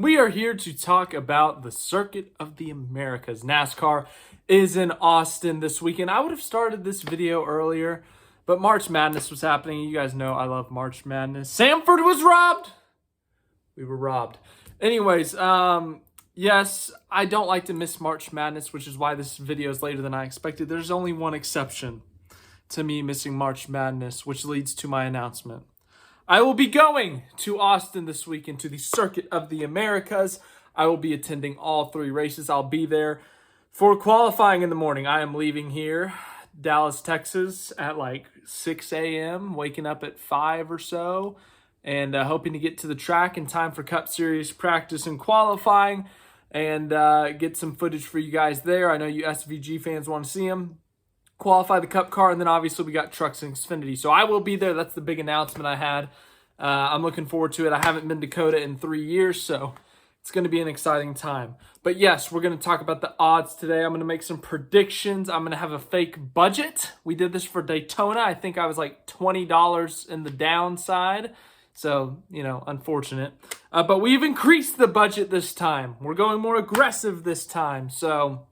We are here to talk about the Circuit of the Americas. NASCAR is in Austin this weekend. I would have started this video earlier, but March Madness was happening. You guys know I love March Madness. Samford was robbed. We were robbed. Anyways, yes, I don't like to miss March Madness, which is why this video is later than I expected. There's only one exception to me missing March Madness, which leads to my announcement. I will be going to Austin this weekend to the Circuit of the Americas. I will be attending all three races. I'll be there for qualifying in the morning. I am leaving here, Dallas, Texas, at like 6 a.m., waking up at 5 or so, and hoping to get to the track in time for Cup Series practice and qualifying, and get some footage for you guys there. I know you SVG fans want to see them. Qualify the Cup car, and then obviously we got trucks and Xfinity. So I will be there. That's the big announcement I had. I'm looking forward to it. I haven't been to COTA in 3 years, so it's going to be an exciting time. But yes, we're going to talk about the odds today. I'm going to make some predictions. I'm going to have a fake budget. We did this for Daytona. I think I was like $20 in the downside. So, unfortunate. But we've increased the budget this time. We're going more aggressive this time. So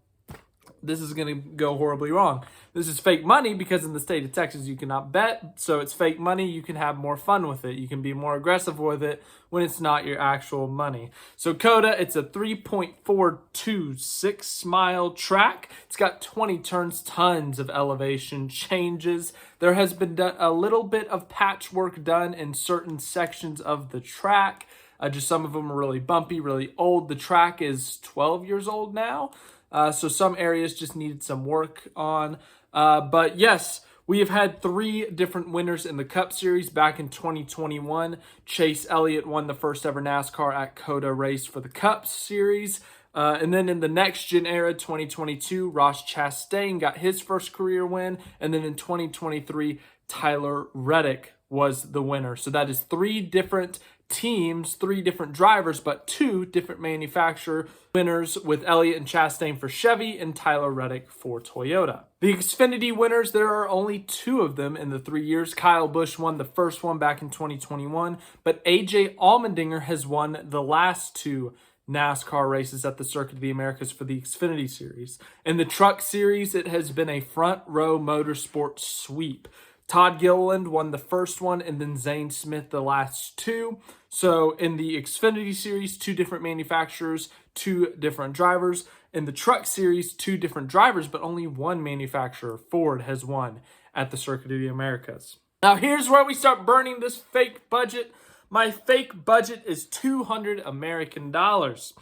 this is going to go horribly wrong. This is fake money because in the state of Texas you cannot bet, so it's fake money. You can have more fun with it. You can be more aggressive with it when it's not your actual money. So COTA, it's a 3.426 mile track. It's got 20 turns, tons of elevation changes. There has been a little bit of patchwork done in certain sections of the track. Just some of them are really bumpy, really old. The track is 12 years old now. So some areas just needed some work on. But yes, we have had 3 different winners in the Cup Series back in 2021. Chase Elliott won the first ever NASCAR at COTA race for the Cup Series. And then in the next gen era, 2022, Ross Chastain got his first career win. And then in 2023, Tyler Reddick was the winner. So that is 3 different teams, 3 different drivers, but 2 different manufacturer winners, with Elliott and Chastain for Chevy and Tyler Reddick for Toyota. The Xfinity winners, there are only 2 of them in the 3 years. Kyle Busch won the first one back in 2021, but AJ Allmendinger has won the last 2 NASCAR races at the Circuit of the Americas for the Xfinity Series. In the Truck Series, it has been a front row motorsport sweep. Todd Gilliland won the first one, and then Zane Smith the last 2. So in the Xfinity Series, 2 different manufacturers, 2 different drivers. In the Truck Series, 2 different drivers, but only 1 manufacturer, Ford, has won at the Circuit of the Americas. Now here's where we start burning this fake budget. My fake budget is $200 American dollars.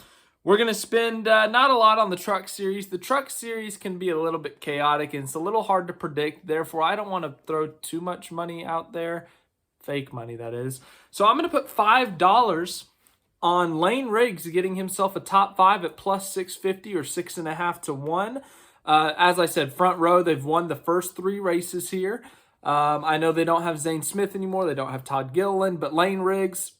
We're going to spend not a lot on the Truck Series. The Truck Series can be a little bit chaotic, and it's a little hard to predict. Therefore, I don't want to throw too much money out there. Fake money, that is. So I'm going to put $5 on Lane Riggs getting himself a top 5 at plus 650 or 6.5 to 1. As I said, front row, they've won the first 3 races here. I know they don't have Zane Smith anymore. They don't have Todd Gilliland, but Lane Riggs,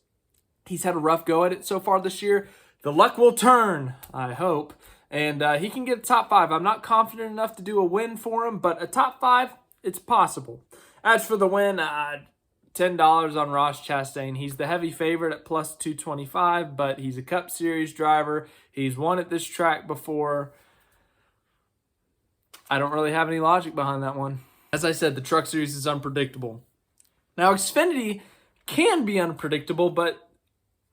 he's had a rough go at it so far this year. The luck will turn, I hope, and he can get a top 5. I'm not confident enough to do a win for him, but a top 5, it's possible. As for the win, $10 on Ross Chastain. He's the heavy favorite at plus 225, but he's a Cup Series driver. He's won at this track before. I don't really have any logic behind that one. As I said, the Truck Series is unpredictable. Now, Xfinity can be unpredictable, but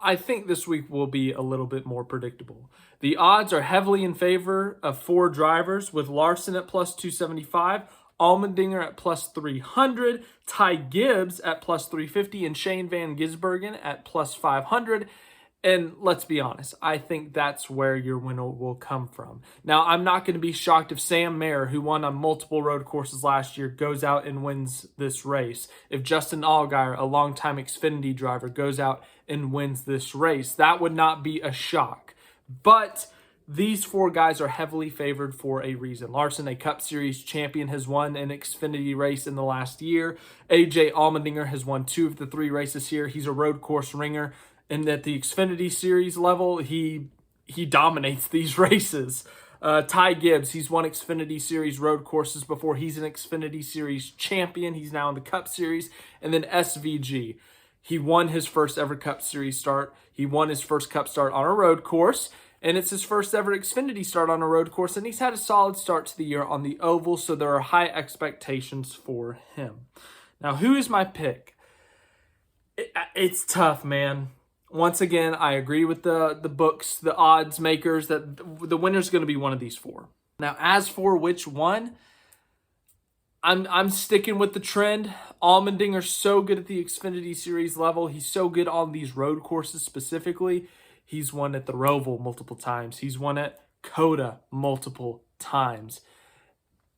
I think this week will be a little bit more predictable. The odds are heavily in favor of 4 drivers, with Larson at plus 275, Allmendinger at plus 300, Ty Gibbs at plus 350, and Shane Van Gisbergen at plus 500. And let's be honest, I think that's where your winner will come from. Now, I'm not going to be shocked if Sam Mayer, who won on multiple road courses last year, goes out and wins this race. If Justin Allgaier, a longtime Xfinity driver, goes out and wins this race, that would not be a shock. But these 4 guys are heavily favored for a reason. Larson, a Cup Series champion, has won an Xfinity race in the last year. AJ Allmendinger has won 2 of the 3 races here. He's a road course ringer. And at the Xfinity Series level, he dominates these races. Ty Gibbs, he's won Xfinity Series road courses before. He's an Xfinity Series champion. He's now in the Cup Series. And then SVG. He won his first ever Cup Series start. He won his first Cup start on a road course. And it's his first ever Xfinity start on a road course. And he's had a solid start to the year on the oval. So there are high expectations for him. Now, who is my pick? It's tough, man. Once again, I agree with the books, the odds makers, that the winner's going to be one of these four. Now, as for which one, I'm sticking with the trend. Allmendinger's so good at the Xfinity Series level. He's so good on these road courses specifically. He's won at the Roval multiple times. He's won at COTA multiple times.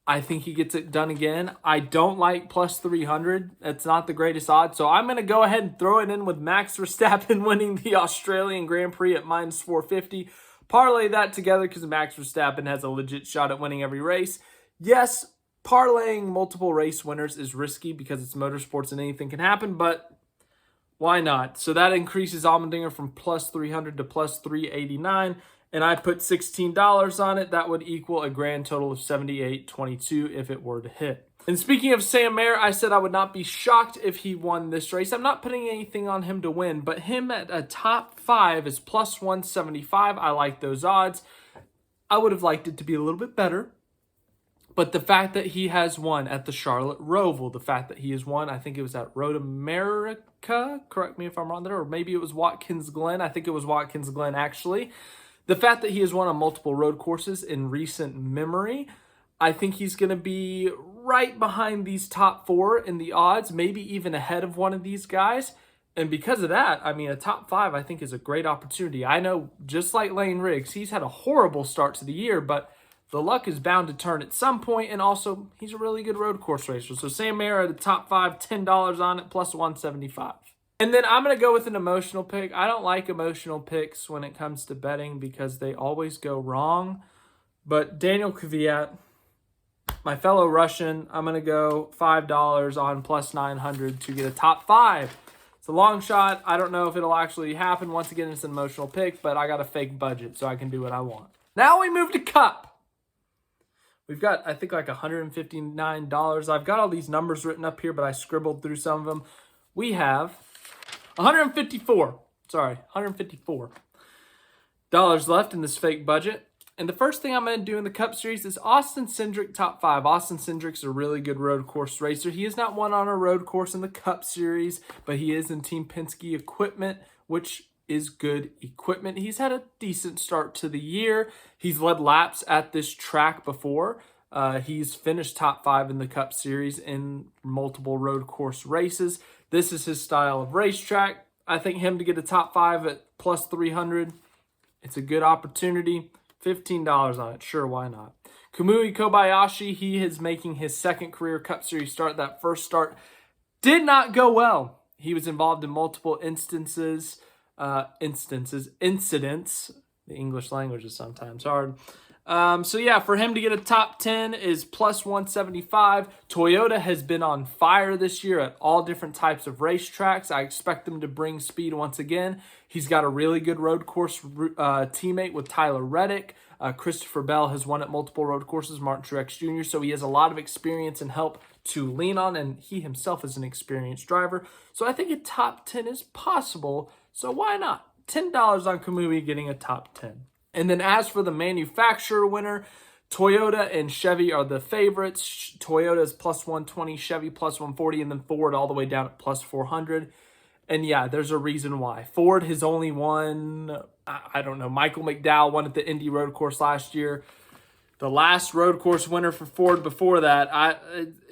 I think he gets it done again. I don't like plus 300. It's not the greatest odds. So I'm going to go ahead and throw it in with Max Verstappen winning the Australian Grand Prix at minus 450. Parlay that together because Max Verstappen has a legit shot at winning every race. Yes, parlaying multiple race winners is risky because it's motorsports and anything can happen, but why not? So that increases Allmendinger from plus 300 to plus 389, and I put $16 on it. That would equal a grand total of $78.22 if it were to hit. And speaking of Sam Mayer, I said I would not be shocked if he won this race. I'm not putting anything on him to win, but him at a top 5 is plus 175. I like those odds. I would have liked it to be a little bit better. But the fact that he has won at the Charlotte Roval, the fact that he has won, I think it was at Road America, correct me if I'm wrong there, or maybe it was Watkins Glen. I think it was Watkins Glen, actually. The fact that he has won on multiple road courses in recent memory, I think he's going to be right behind these top 4 in the odds, maybe even ahead of one of these guys. And because of that, I mean, a top 5, I think, is a great opportunity. I know, just like Lane Riggs, he's had a horrible start to the year, but the luck is bound to turn at some point, and also he's a really good road course racer. So Sam Mayer at the top 5, $10 on it, plus 175. And then I'm going to go with an emotional pick. I don't like emotional picks when it comes to betting because they always go wrong. But Daniel Kvyat, my fellow Russian, I'm going to go $5 on plus 900 to get a top 5. It's a long shot. I don't know if it'll actually happen. Once again, it's an emotional pick, but I got a fake budget, so I can do what I want. Now we move to Cup. We've got, I think, like $159. I've got all these numbers written up here, but I scribbled through some of them. We have $154 left in this fake budget. And the first thing I'm going to do in the Cup Series is Austin Cindric top 5. Austin Cindric's a really good road course racer. He has not won on a road course in the Cup Series, but he is in Team Penske equipment, which is good equipment. He's had a decent start to the year. He's led laps at this track before. He's finished top 5 in the Cup Series in multiple road course races. This is his style of racetrack. I think him to get a top 5 at plus 300, it's a good opportunity. $15 on it. Sure, why not? Kamui Kobayashi, he is making his second career Cup Series start. That first start did not go well. He was involved in multiple incidents. The English language is sometimes hard. So yeah, for him to get a top 10 is plus 175. Toyota has been on fire this year at all different types of racetracks. I expect them to bring speed once again. He's got a really good road course teammate with Tyler Reddick. Christopher Bell has won at multiple road courses, Martin Truex Jr., so he has a lot of experience and help to lean on, and he himself is an experienced driver. So I think a top 10 is possible, so why not? $10 on Kamui getting a top 10. And then as for the manufacturer winner, Toyota and Chevy are the favorites. Toyota is plus 120, Chevy plus 140, and then Ford all the way down at plus 400. And yeah, there's a reason why. Ford has only won, I don't know, Michael McDowell won at the Indy Road Course last year. The last road course winner for Ford before that,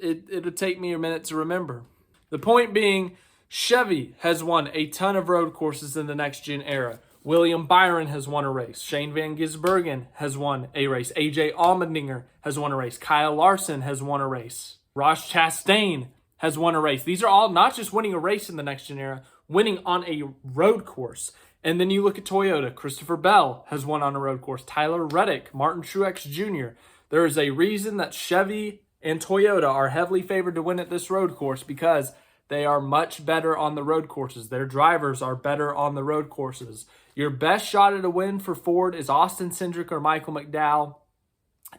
it'll take me a minute to remember. The point being, Chevy has won a ton of road courses in the next-gen era. William Byron has won a race. Shane Van Gisbergen has won a race. AJ Allmendinger has won a race. Kyle Larson has won a race. Ross Chastain has won a race. These are all not just winning a race in the next-gen era, winning on a road course. And then you look at Toyota. Christopher Bell has won on a road course. Tyler Reddick, Martin Truex Jr. There is a reason that Chevy and Toyota are heavily favored to win at this road course because they are much better on the road courses. Their drivers are better on the road courses. Your best shot at a win for Ford is Austin Cindric or Michael McDowell.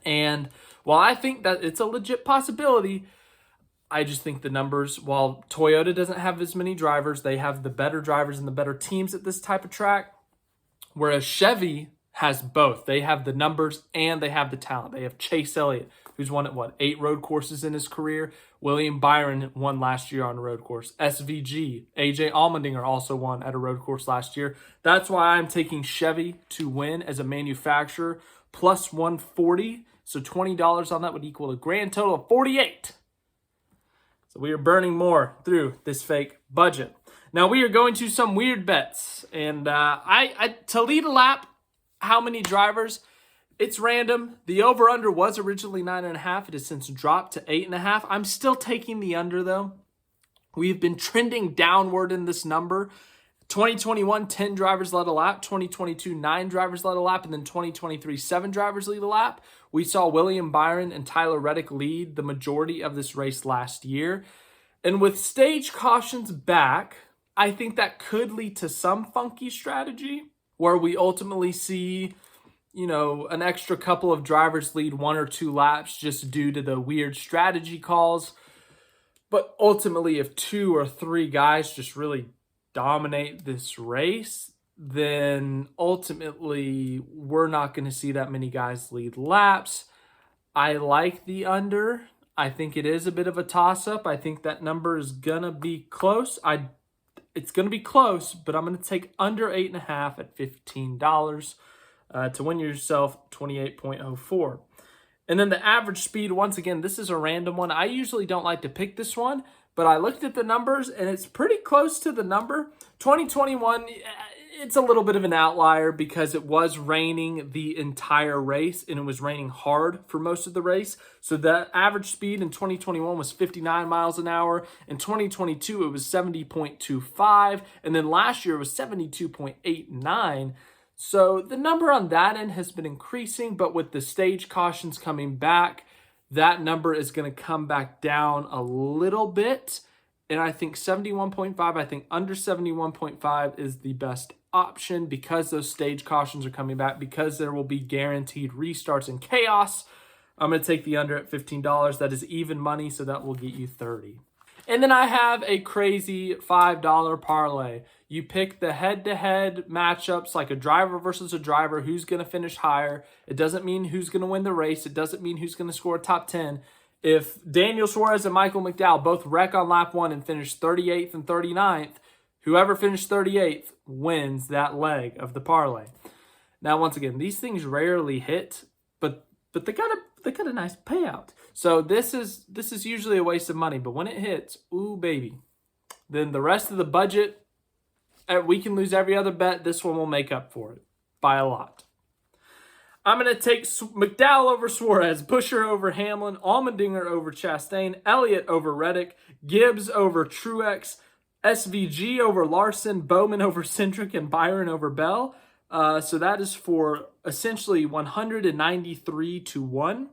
And while I think that it's a legit possibility, I just think the numbers, while Toyota doesn't have as many drivers, they have the better drivers and the better teams at this type of track, whereas Chevy has both. They have the numbers and they have the talent. They have Chase Elliott, who's won at 8 road courses in his career. William Byron won last year on a road course. SVG, AJ Allmendinger also won at a road course last year. That's why I'm taking Chevy to win as a manufacturer, plus 140. So $20 on that would equal a grand total of 48. So we are burning more through this fake budget. Now we are going to some weird bets. And to lead a lap, how many drivers? It's random. The over-under was originally 9.5. It has since dropped to 8.5. I'm still taking the under, though. We've been trending downward in this number. 2021, 10 drivers led a lap. 2022, 9 drivers led a lap. And then 2023, 7 drivers lead a lap. We saw William Byron and Tyler Reddick lead the majority of this race last year. And with stage cautions back, I think that could lead to some funky strategy where we ultimately see, an extra couple of drivers lead 1 or 2 laps just due to the weird strategy calls. But ultimately, if 2 or 3 guys just really dominate this race, then ultimately we're not going to see that many guys lead laps. I like the under. I think it is a bit of a toss-up. I think that number is going to be close. It's going to be close, but I'm going to take under 8.5 at $15 to win yourself 28.04. And then the average speed, once again, this is a random one. I usually don't like to pick this one, but I looked at the numbers, and it's pretty close to the number. 2021, it's a little bit of an outlier because it was raining the entire race, and it was raining hard for most of the race. So the average speed in 2021 was 59 miles an hour. In 2022, it was 70.25. And then last year, it was 72.89. So the number on that end has been increasing, but with the stage cautions coming back, that number is going to come back down a little bit. And I think 71.5, I think under 71.5 is the best option because those stage cautions are coming back, because there will be guaranteed restarts and chaos. I'm going to take the under at $15. That is even money, so that will get you 30. And then I have a crazy $5 parlay. You pick the head-to-head matchups, like a driver versus a driver, who's going to finish higher. It doesn't mean who's going to win the race. It doesn't mean who's going to score top 10. If Daniel Suarez and Michael McDowell both wreck on lap 1 and finish 38th and 39th, whoever finished 38th wins that leg of the parlay. Now, once again, these things rarely hit, but they got a nice payout. So this is usually a waste of money, but when it hits, ooh baby, then the rest of the budget, we can lose every other bet. This one will make up for it by a lot. I'm going to take McDowell over Suarez, Buescher over Hamlin, Allmendinger over Chastain, Elliott over Reddick, Gibbs over Truex, SVG over Larson, Bowman over Cindric, and Byron over Bell. So that is for essentially 193 to 1.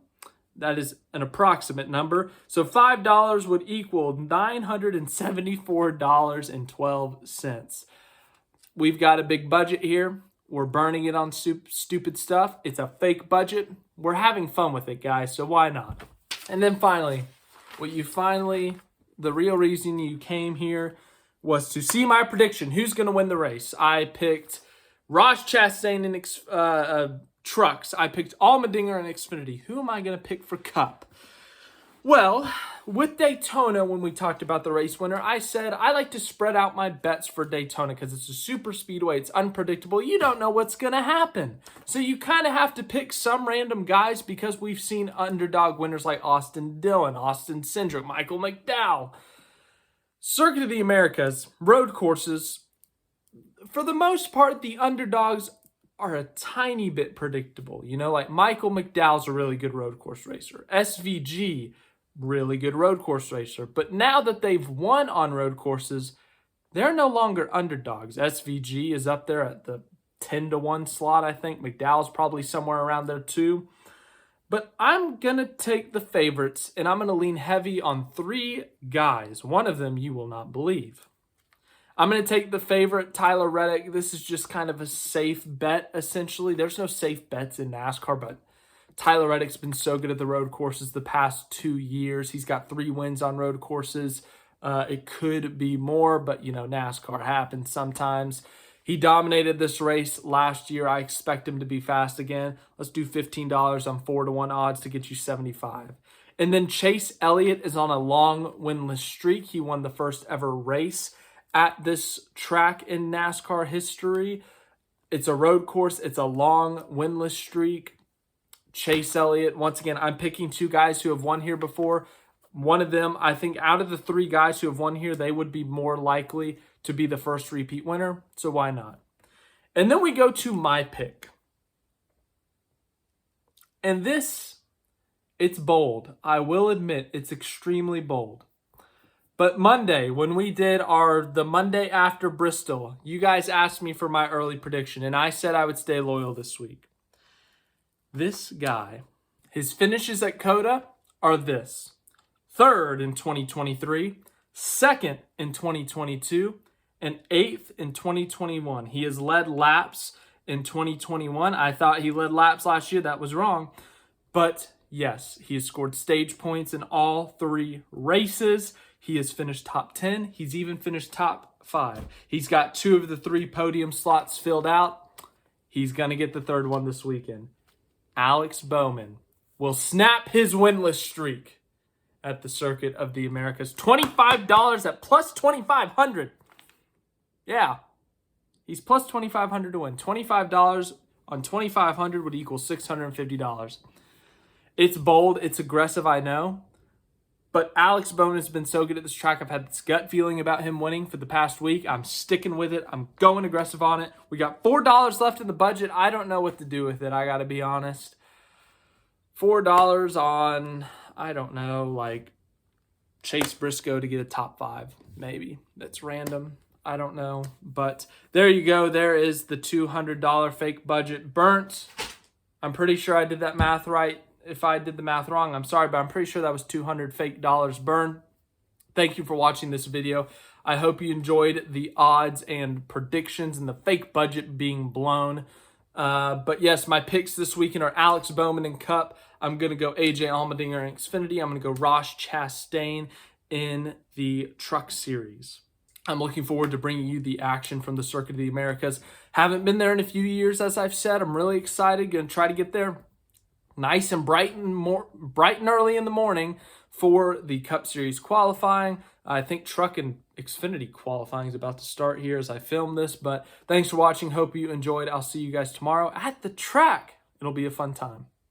That is an approximate number. So $5 would equal $974.12. We've got a big budget here. We're burning it on stupid stuff. It's a fake budget. We're having fun with it, guys, so why not? And then finally, the real reason you came here was to see my prediction. Who's going to win the race? I picked Ross Chastain in trucks. I picked Allmendinger in Xfinity. Who am I going to pick for Cup? Well, with Daytona, when we talked about the race winner, I said I like to spread out my bets for Daytona because it's a super speedway. It's unpredictable. You don't know what's going to happen. So you kind of have to pick some random guys because we've seen underdog winners like Austin Dillon, Austin Cindric, Michael McDowell. Circuit of the Americas, road courses, for the most part, the underdogs are a tiny bit predictable. Like Michael McDowell's a really good road course racer. SVG, really good road course racer. But now that they've won on road courses, they're no longer underdogs. SVG is up there at the 10-1 slot, I think. McDowell's probably somewhere around there too. But I'm going to take the favorites, and I'm going to lean heavy on 3 guys. One of them you will not believe. I'm going to take the favorite, Tyler Reddick. This is just kind of a safe bet, essentially. There's no safe bets in NASCAR, but Tyler Reddick's been so good at the road courses the past 2 years. He's got 3 wins on road courses. It could be more, but, NASCAR happens sometimes. He dominated this race last year. I expect him to be fast again. Let's do $15 on 4-1 odds to get you 75. And then Chase Elliott is on a long winless streak. He won the first ever race at this track in NASCAR history. It's a road course. It's a long winless streak. Chase Elliott, once again, I'm picking 2 guys who have won here before. One of them, I think out of the 3 guys who have won here, they would be more likely to be the first repeat winner. So why not? And then we go to my pick. And this, it's bold. I will admit it's extremely bold. But Monday, when we did the Monday after Bristol, you guys asked me for my early prediction, and I said I would stay loyal this week. This guy, his finishes at COTA are this: 3rd in 2023, 2nd in 2022, and 8th in 2021. He has led laps in 2021. I thought he led laps last year. That was wrong. But yes, he has scored stage points in all 3 races. He has finished top 10. He's even finished top 5. He's got 2 of the 3 podium slots filled out. He's going to get the 3rd one this weekend. Alex Bowman will snap his winless streak at the Circuit of the Americas. $25 at plus 2,500. Yeah, he's plus 2,500 to win. $25 on 2,500 would equal $650. It's bold. It's aggressive, I know. But Alex Bowman has been so good at this track. I've had this gut feeling about him winning for the past week. I'm sticking with it. I'm going aggressive on it. We got $4 left in the budget. I don't know what to do with it. I got to be honest. $4 on, I don't know, like Chase Briscoe to get a top 5, maybe. That's random. I don't know. But there you go. There is the $200 fake budget burnt. I'm pretty sure I did that math right. If I did the math wrong, I'm sorry, but I'm pretty sure that was $200 fake dollars burned. Thank you for watching this video. I hope you enjoyed the odds and predictions and the fake budget being blown. But yes, my picks this weekend are Alex Bowman in Cup. I'm going to go AJ Allmendinger in Xfinity. I'm going to go Ross Chastain in the Truck Series. I'm looking forward to bringing you the action from the Circuit of the Americas. Haven't been there in a few years, as I've said. I'm really excited. Going to try to get there nice and bright and early in the morning for the Cup Series qualifying. I think Truck and Xfinity qualifying is about to start here as I film this. But thanks for watching. Hope you enjoyed. I'll see you guys tomorrow at the track. It'll be a fun time.